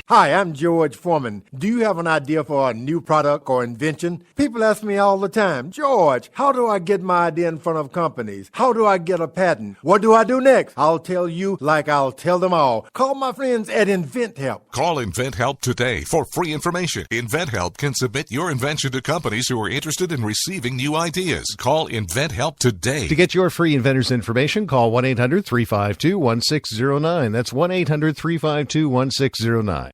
Hi, I'm George Foreman. Do you have an idea for a new product or invention? People ask me all the time, George, how do I get my idea in front of companies? How do I get a patent? What do I do next? I'll tell you like I'll tell them all. Call my friends at InventHelp. Call InventHelp today for free information. InventHelp can submit your invention to companies who are interested in receiving new ideas. Call InventHelp today. To get your free inventor's information, call 1-800-352-1609. That's 1-800-352-1609.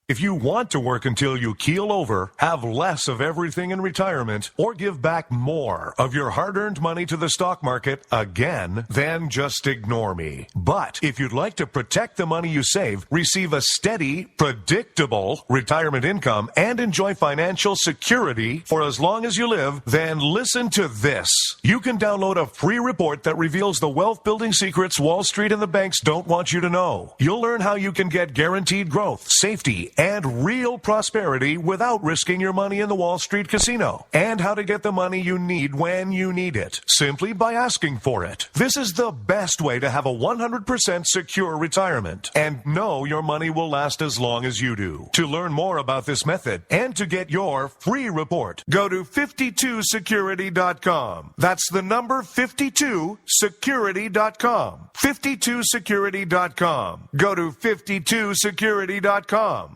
If you want to work until you keel over, have less of everything in retirement, or give back more of your hard-earned money to the stock market again, then just ignore me. But if you'd like to protect the money you save, receive a steady, predictable retirement income, and enjoy financial security for as long as you live, then listen to this. You can download a free report that reveals the wealth-building secrets Wall Street and the banks don't want you to know. You'll learn how you can get guaranteed growth, safety, and real prosperity without risking your money in the Wall Street casino, and how to get the money you need when you need it, simply by asking for it. This is the best way to have a 100% secure retirement, and know your money will last as long as you do. To learn more about this method and to get your free report, go to 52security.com. That's the number 52security.com. 52security.com. Go to 52security.com.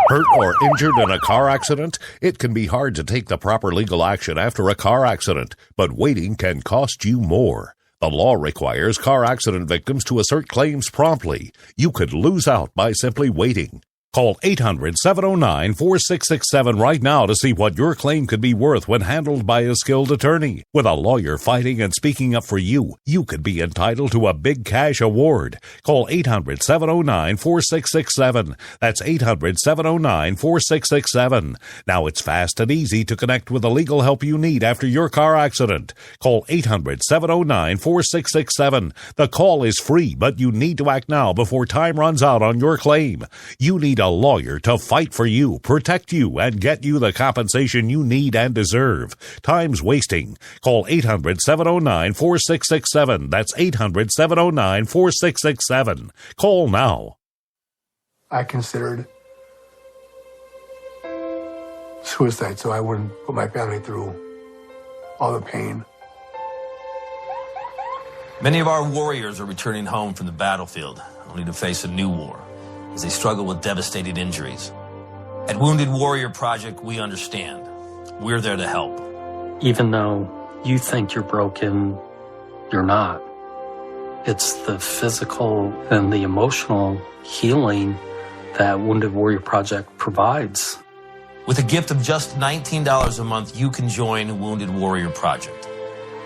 Hurt or injured in a car accident? It can be hard to take the proper legal action after a car accident, but waiting can cost you more. The law requires car accident victims to assert claims promptly. You could lose out by simply waiting. Call 800-709-4667 right now to see what your claim could be worth when handled by a skilled attorney. With a lawyer fighting and speaking up for you, you could be entitled to a big cash award. Call 800-709-4667. That's 800-709-4667. Now it's fast and easy to connect with the legal help you need after your car accident. Call 800-709-4667. The call is free, but you need to act now before time runs out on your claim. You need a lawyer to fight for you, protect you, and get you the compensation you need and deserve. Time's wasting. Call 800-709-4667. That's 800-709-4667. Call now. I considered suicide so I wouldn't put my family through all the pain. Many of our warriors are returning home from the battlefield, only to face a new war as they struggle with devastating injuries. At Wounded Warrior Project, we understand. We're there to help. Even though you think you're broken, you're not. It's the physical and the emotional healing that Wounded Warrior Project provides. With a gift of just $19 a month, you can join Wounded Warrior Project.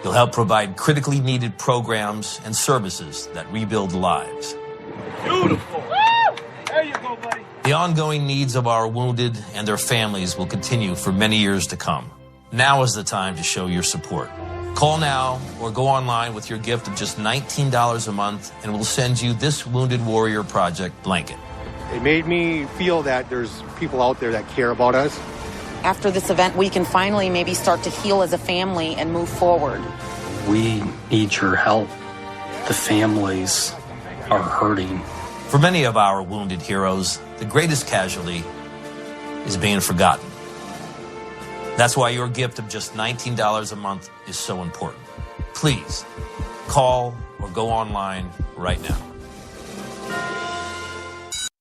You'll help provide critically needed programs and services that rebuild lives. Beautiful. There you go, buddy. The ongoing needs of our wounded and their families will continue for many years to come. Now is the time to show your support. Call now or go online with your gift of just $19 a month, and we'll send you this Wounded Warrior Project blanket. It made me feel that there's people out there that care about us. After this event, we can finally maybe start to heal as a family and move forward. We need your help. The families are hurting. For many of our wounded heroes, the greatest casualty is being forgotten. That's why your gift of just $19 a month is so important. Please call or go online right now.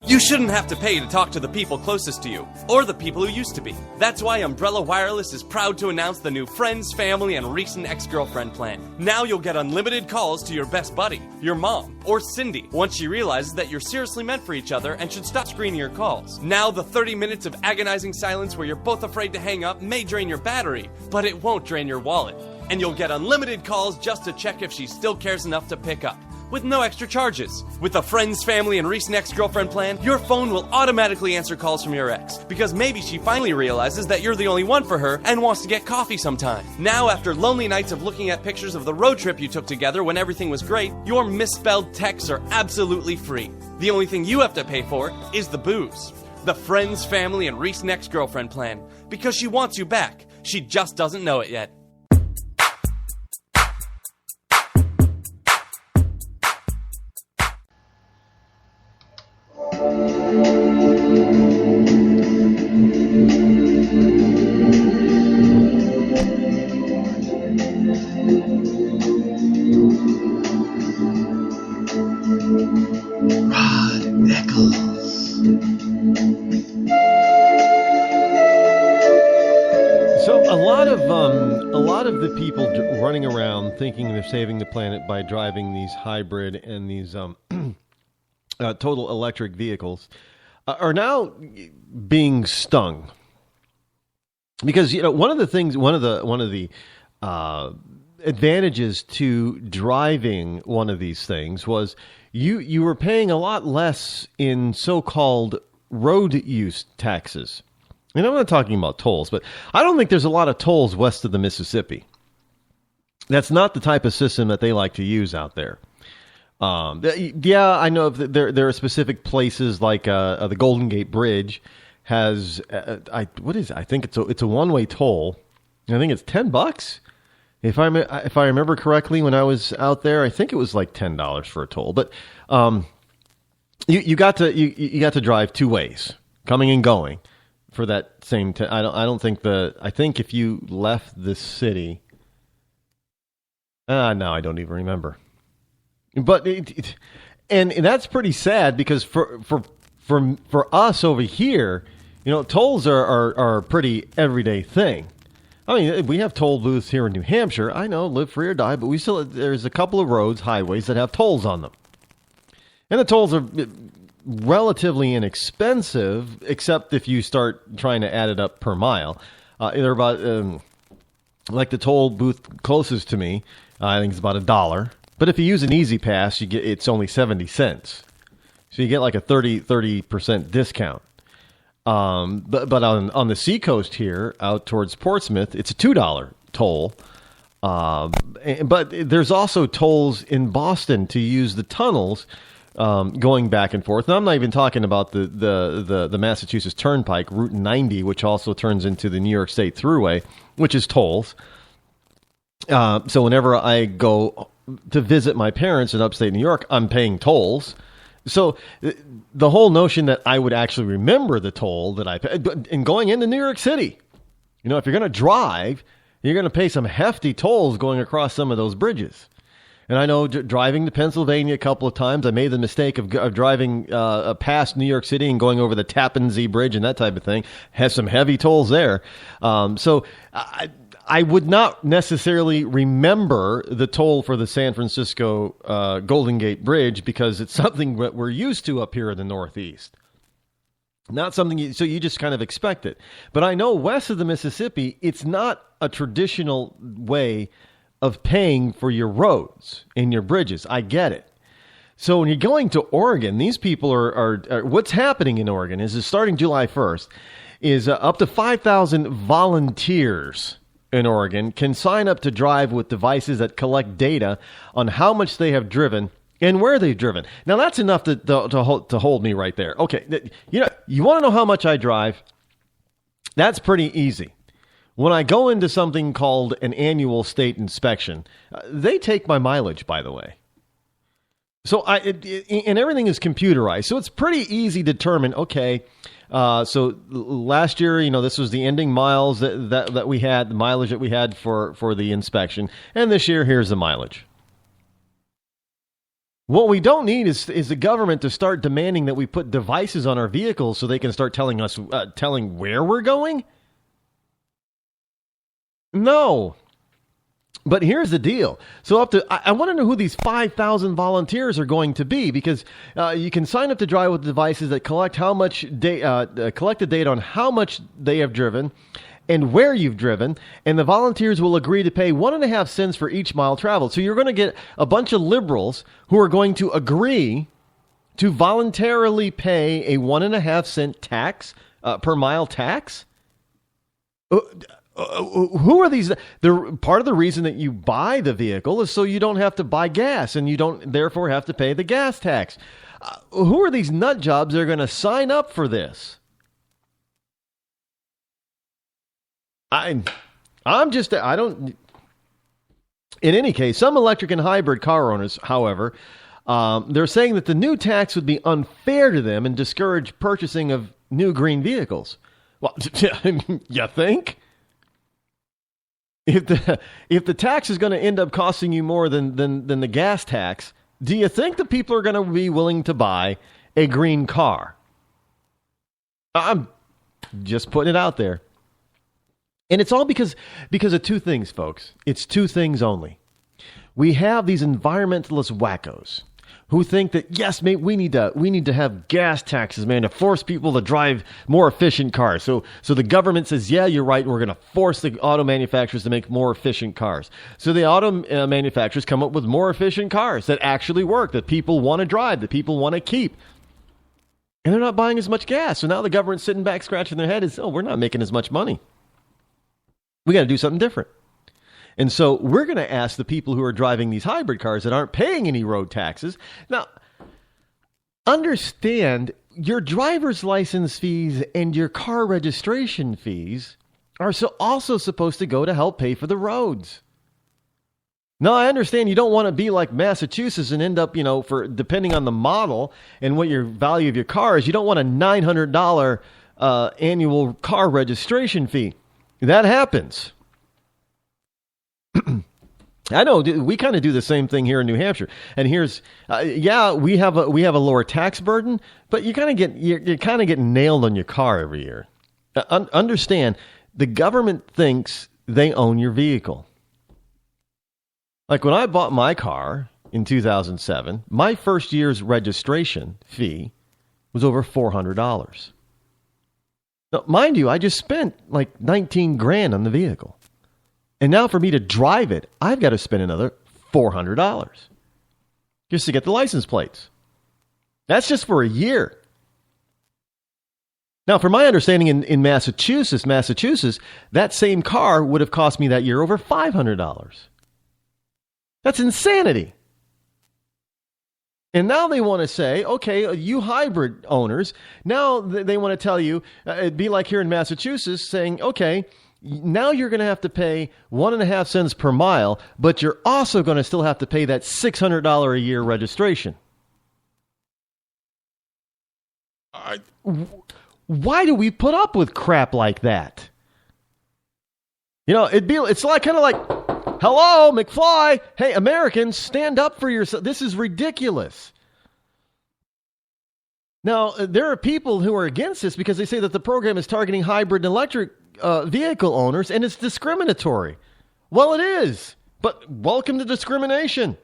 You shouldn't have to pay to talk to the people closest to you, or the people who used to be. That's why Umbrella Wireless is proud to announce the new Friends, Family, and Recent Ex-Girlfriend plan. Now you'll get unlimited calls to your best buddy, your mom, or Cindy, once she realizes that you're seriously meant for each other and should stop screening your calls. Now the 30 minutes of agonizing silence where you're both afraid to hang up may drain your battery, but it won't drain your wallet. And you'll get unlimited calls just to check if she still cares enough to pick up, with no extra charges. With the Friends, Family, and Recent Ex-Girlfriend plan, your phone will automatically answer calls from your ex, because maybe she finally realizes that you're the only one for her and wants to get coffee sometime. Now, after lonely nights of looking at pictures of the road trip you took together when everything was great, your misspelled texts are absolutely free. The only thing you have to pay for is the booze. The Friends, Family, and Recent Ex-Girlfriend plan, because she wants you back. She just doesn't know it yet. Rod Eccles. So a lot of the people running around thinking they're saving the planet by driving these hybrid and these total electric vehicles are now being stung, because one of the advantages to driving one of these things was you were paying a lot less in so-called road use taxes. And I'm not talking about tolls, but I don't think there's a lot of tolls west of the Mississippi. That's not the type of system that they like to use out there. Yeah, I know there are specific places like the Golden Gate Bridge has I think it's a one-way toll. I think it's $10. If I remember correctly, when I was out there, I think it was like $10 for a toll. But you got to drive two ways, coming and going, for that same. I think if you left the city, no, I don't even remember. But and that's pretty sad, because for us over here, tolls are a pretty everyday thing. I mean, we have toll booths here in New Hampshire. I know, live free or die, but there's a couple of roads, highways that have tolls on them. And the tolls are relatively inexpensive, except if you start trying to add it up per mile. They're about, like the toll booth closest to me, I think it's about $1. But if you use an Easy Pass, it's only 70 cents. So you get like a 30% discount. But on the seacoast here, out towards Portsmouth, it's a $2 toll. But there's also tolls in Boston to use the tunnels going back and forth. And I'm not even talking about the Massachusetts Turnpike, Route 90, which also turns into the New York State Thruway, which is tolls. So whenever I go to visit my parents in upstate New York, I'm paying tolls. So the whole notion that I would actually remember the toll that I pay, and going into New York City, if you're going to drive, you're going to pay some hefty tolls going across some of those bridges. And I know driving to Pennsylvania a couple of times, I made the mistake of driving past New York City and going over the Tappan Zee Bridge and that type of thing. Has some heavy tolls there. So I would not necessarily remember the toll for the San Francisco Golden Gate Bridge, because it's something that we're used to up here in the Northeast. Not something, so you just kind of expect it. But I know west of the Mississippi, it's not a traditional way of paying for your roads and your bridges. I get it. So when you're going to Oregon, these people are what's happening in Oregon is starting July 1st, is up to 5,000 volunteers in Oregon can sign up to drive with devices that collect data on how much they have driven and where they've driven. Now, that's enough to hold me right there. Okay, you want to know how much I drive? That's pretty easy. When I go into something called an annual state inspection, they take my mileage, by the way. So and everything is computerized. So it's pretty easy to determine, okay, so last year, this was the ending miles that we had, the mileage that we had for the inspection. And this year, here's the mileage. What we don't need is the government to start demanding that we put devices on our vehicles so they can start telling where we're going. No. But here's the deal. So I want to know who these 5,000 volunteers are going to be, because you can sign up to drive with devices that collect collect the data on how much they have driven and where you've driven, and the volunteers will agree to pay 1.5 cents for each mile traveled. So you're going to get a bunch of liberals who are going to agree to voluntarily pay a 1.5 cent tax per mile tax. Who are these? Part of the reason that you buy the vehicle is so you don't have to buy gas, and you don't therefore have to pay the gas tax. Who are these nut jobs that are going to sign up for this? I don't. In any case, some electric and hybrid car owners, however, they're saying that the new tax would be unfair to them and discourage purchasing of new green vehicles. Well, you think? If the tax is going to end up costing you more than the gas tax, do you think the people are going to be willing to buy a green car? I'm just putting it out there. And it's all because of two things, folks. It's two things only. We have these environmentalist wackos who think that, yes, mate, we need to have gas taxes, man, to force people to drive more efficient cars. So the government says, yeah, you're right, we're going to force the auto manufacturers to make more efficient cars. So the auto manufacturers come up with more efficient cars that actually work, that people want to drive, that people want to keep. And they're not buying as much gas. So now the government's sitting back scratching their head and saying, we're not making as much money. We got to do something different. And so we're going to ask the people who are driving these hybrid cars that aren't paying any road taxes. Now, understand your driver's license fees and your car registration fees are also supposed to go to help pay for the roads. Now, I understand you don't want to be like Massachusetts and end up, for depending on the model and what your value of your car is, you don't want a $900 annual car registration fee. That happens. I know we kind of do the same thing here in New Hampshire. And here's, we have a lower tax burden, but you're kind of getting nailed on your car every year. Understand, the government thinks they own your vehicle. Like when I bought my car in 2007, my first year's registration fee was over $400. Now, mind you, I just spent like $19,000 on the vehicle. And now for me to drive it, I've got to spend another $400 just to get the license plates. That's just for a year. Now, from my understanding in Massachusetts, that same car would have cost me that year over $500. That's insanity. And now they want to say, okay, you hybrid owners, now they want to tell you, it'd be like here in Massachusetts saying, okay, now you're going to have to pay 1.5 cents per mile, but you're also going to still have to pay that $600 a year registration. Why do we put up with crap like that? It's like kind of like, hello, McFly. Hey, Americans, stand up for yourself. This is ridiculous. Now, there are people who are against this because they say that the program is targeting hybrid and electric vehicle owners, and it's discriminatory. Well, it is, but welcome to discrimination.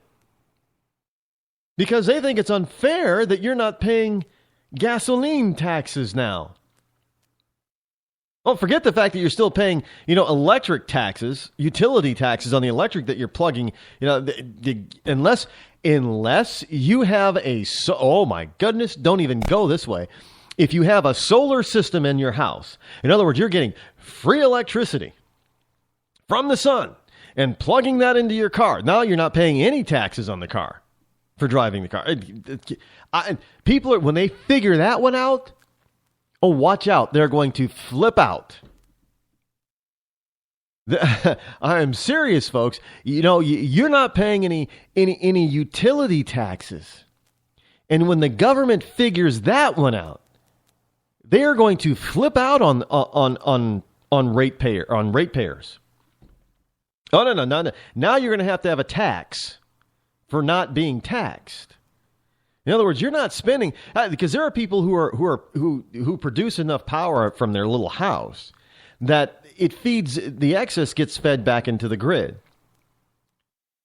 Because they think it's unfair that you're not paying gasoline taxes now. Oh, forget the fact that you're still paying, electric taxes, utility taxes on the electric that you're plugging, unless you have oh my goodness, don't even go this way. If you have a solar system in your house, in other words, you're getting free electricity from the sun and plugging that into your car. Now you're not paying any taxes on the car for driving the car. People, when they figure that one out, oh, watch out. They're going to flip out. I'm serious, folks. You're not paying any utility taxes. And when the government figures that one out, they are going to flip out on ratepayers. Oh, no. Now you're going to have a tax for not being taxed. In other words, you're not spending, because there are people who produce enough power from their little house that the excess gets fed back into the grid.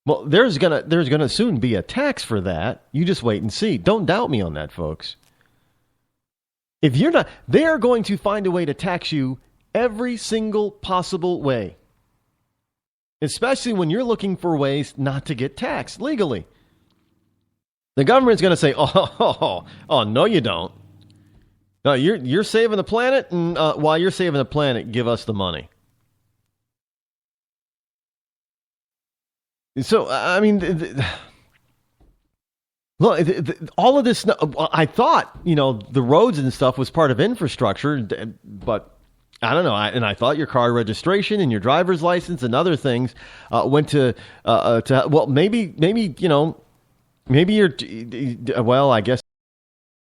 Well, there's gonna soon be a tax for that. You just wait and see. Don't doubt me on that, folks. If you're not, they are going to find a way to tax you every single possible way. Especially when you're looking for ways not to get taxed legally. The government's going to say, oh, no, you don't. No, you're saving the planet, and while you're saving the planet, give us the money. So, I mean, look, all of this, I thought, the roads and stuff was part of infrastructure, but I don't know. I thought your car registration and your driver's license and other things went to well, maybe you're, well, I guess